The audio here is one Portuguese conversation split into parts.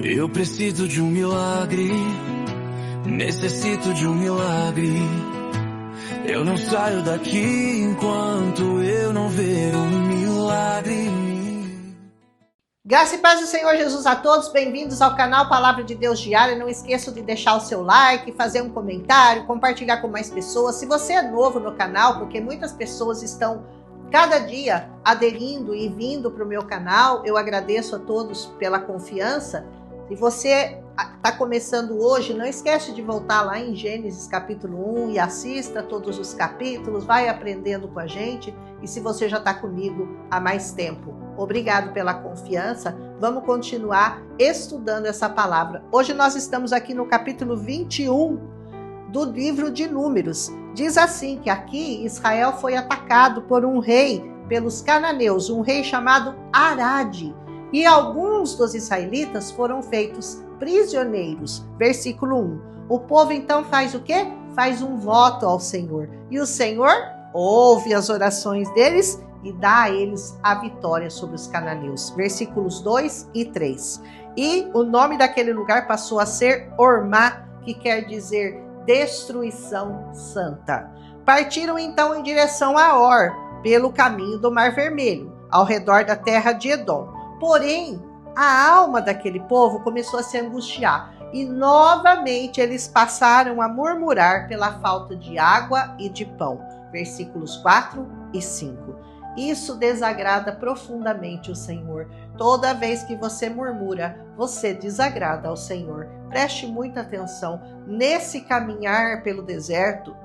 Eu preciso de um milagre, necessito de um milagre. Eu não saio daqui enquanto eu não ver um milagre. Graça e paz do Senhor Jesus a todos, bem-vindos ao canal Palavra de Deus Diária. Não esqueça de deixar o seu like, fazer um comentário, compartilhar com mais pessoas. Se você é novo no canal, porque muitas pessoas estão cada dia aderindo e vindo para o meu canal, eu agradeço a todos pela confiança. Se você está começando hoje, não esquece de voltar lá em Gênesis capítulo 1 e assista todos os capítulos, vai aprendendo com a gente. E se você já está comigo há mais tempo, obrigado pela confiança. Vamos continuar estudando essa palavra. Hoje nós estamos aqui no capítulo 21 do livro de Números. Diz assim que aqui Israel foi atacado por um rei, pelos cananeus, um rei chamado Arade. E alguns dos israelitas foram feitos prisioneiros. Versículo 1. O povo então faz o quê? Faz um voto ao Senhor. E o Senhor ouve as orações deles e dá a eles a vitória sobre os cananeus. Versículos 2 e 3. E o nome daquele lugar passou a ser Ormá, que quer dizer destruição santa. Partiram então em direção a Or, pelo caminho do Mar Vermelho, ao redor da terra de Edom. Porém, a alma daquele povo começou a se angustiar e novamente eles passaram a murmurar pela falta de água e de pão. Versículos 4 e 5. Isso desagrada profundamente o Senhor. Toda vez que você murmura, você desagrada ao Senhor. Preste muita atenção. Nesse caminhar pelo deserto,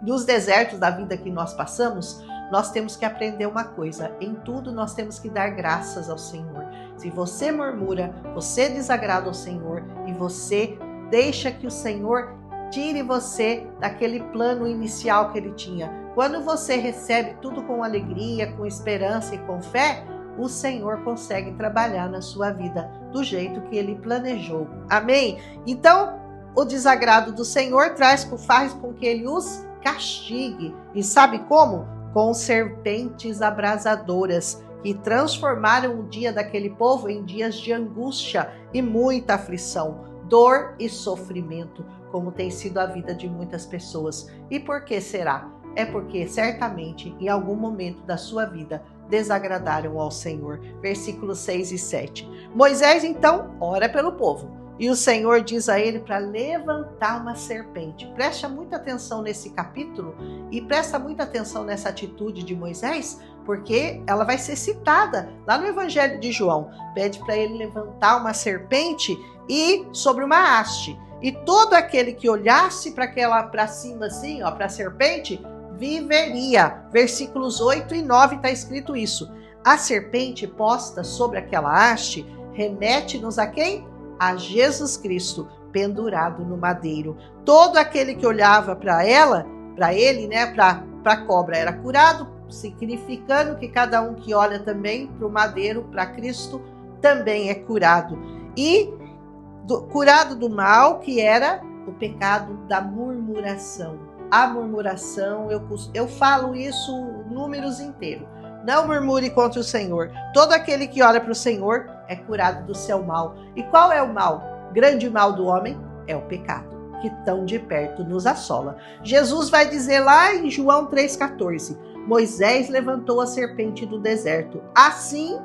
nos desertos da vida que nós passamos, nós temos que aprender uma coisa: em tudo nós temos que dar graças ao Senhor. Se você murmura, você desagrada ao Senhor e você deixa que o Senhor tire você daquele plano inicial que Ele tinha. Quando você recebe tudo com alegria, com esperança e com fé, o Senhor consegue trabalhar na sua vida do jeito que Ele planejou. Amém? Então, o desagrado do Senhor faz com que Ele os castigue. E sabe como? Com serpentes abrasadoras, que transformaram o dia daquele povo em dias de angústia e muita aflição, dor e sofrimento, como tem sido a vida de muitas pessoas. E por que será? É porque certamente em algum momento da sua vida desagradaram ao Senhor. Versículos 6 e 7. Moisés então ora pelo povo. E o Senhor diz a ele para levantar uma serpente. Presta muita atenção nesse capítulo e presta muita atenção nessa atitude de Moisés, porque ela vai ser citada lá no Evangelho de João. Pede para ele levantar uma serpente e sobre uma haste. E todo aquele que olhasse para cima assim, para a serpente, viveria. Versículos 8 e 9 está escrito isso. A serpente posta sobre aquela haste remete-nos a quem? A Jesus Cristo pendurado no madeiro. Todo aquele que olhava para ele, para a cobra, era curado, significando que cada um que olha também para o madeiro, para Cristo, também é curado. E curado do mal, que era o pecado da murmuração. A murmuração, eu falo isso Números inteiro. Não murmure contra o Senhor. Todo aquele que olha para o Senhor é curado do seu mal. E qual é o mal? Grande mal do homem é o pecado, que tão de perto nos assola. Jesus vai dizer lá em João 3,14: Moisés levantou a serpente do deserto. Assim,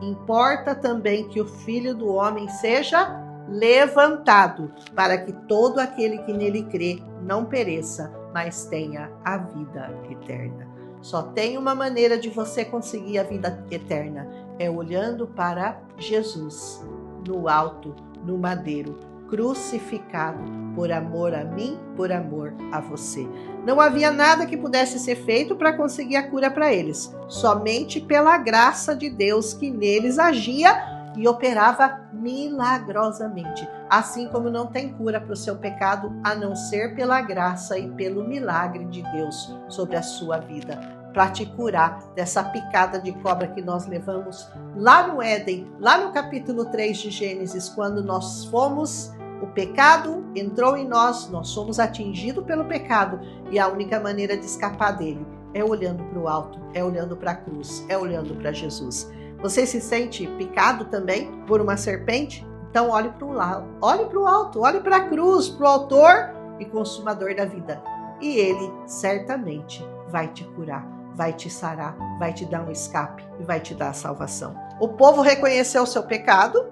importa também que o Filho do Homem seja levantado, para que todo aquele que nele crê não pereça, mas tenha a vida eterna. Só tem uma maneira de você conseguir a vida eterna, é olhando para Jesus, no alto, no madeiro, crucificado, por amor a mim, por amor a você. Não havia nada que pudesse ser feito para conseguir a cura para eles, somente pela graça de Deus que neles agia e operava milagrosamente. Assim como não tem cura para o seu pecado, a não ser pela graça e pelo milagre de Deus sobre a sua vida, para te curar dessa picada de cobra que nós levamos lá no Éden, lá no capítulo 3 de Gênesis, quando nós fomos, o pecado entrou em nós somos atingidos pelo pecado, e a única maneira de escapar dele é olhando para o alto, é olhando para a cruz, é olhando para Jesus. Você se sente picado também por uma serpente? Então olhe para o lado, olhe para o alto, olhe para a cruz, para o autor e consumador da vida. E ele certamente vai te curar, vai te sarar, vai te dar um escape e vai te dar a salvação. O povo reconheceu o seu pecado,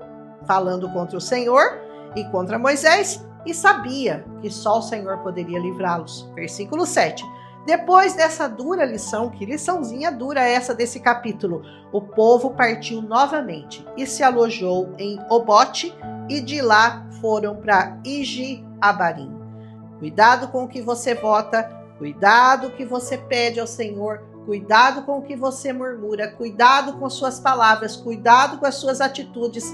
falando contra o Senhor e contra Moisés, e sabia que só o Senhor poderia livrá-los. Versículo 7. Depois dessa dura lição, que liçãozinha dura essa desse capítulo, o povo partiu novamente e se alojou em Obote, e de lá foram para Iji-Abarim. Cuidado com o que você vota, cuidado com o que você pede ao Senhor, cuidado com o que você murmura, cuidado com suas palavras, cuidado com as suas atitudes.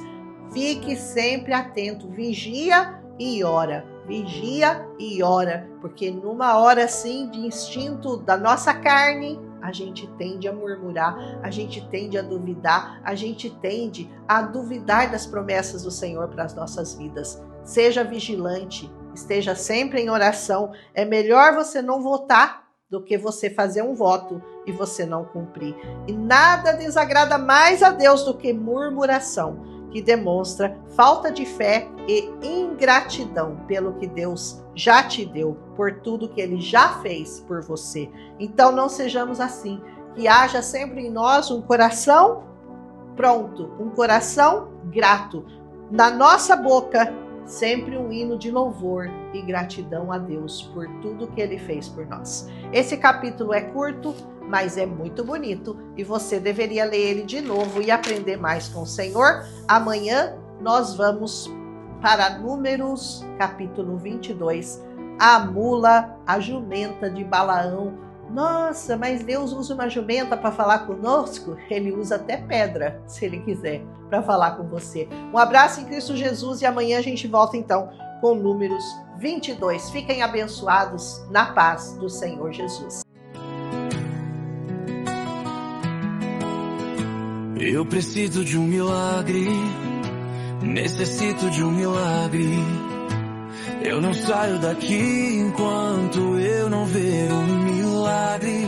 Fique sempre atento, vigia e ora. Vigia e ora, porque numa hora assim de instinto da nossa carne, a gente tende a murmurar, a gente tende a duvidar, a gente tende a duvidar das promessas do Senhor para as nossas vidas. Seja vigilante, esteja sempre em oração. É melhor você não votar do que você fazer um voto e você não cumprir. E nada desagrada mais a Deus do que murmuração, que demonstra falta de fé e ingratidão pelo que Deus já te deu, por tudo que Ele já fez por você. Então não sejamos assim, que haja sempre em nós um coração pronto, um coração grato. Na nossa boca, sempre um hino de louvor e gratidão a Deus por tudo que Ele fez por nós. Esse capítulo é curto, mas é muito bonito e você deveria ler ele de novo e aprender mais com o Senhor. Amanhã nós vamos para Números, capítulo 22, a mula, a jumenta de Balaão. Nossa, mas Deus usa uma jumenta para falar conosco? Ele usa até pedra, se Ele quiser, para falar com você. Um abraço em Cristo Jesus e amanhã a gente volta então com Números 22. Fiquem abençoados na paz do Senhor Jesus. Eu preciso de um milagre, necessito de um milagre. Eu não saio daqui enquanto eu não ver um milagre.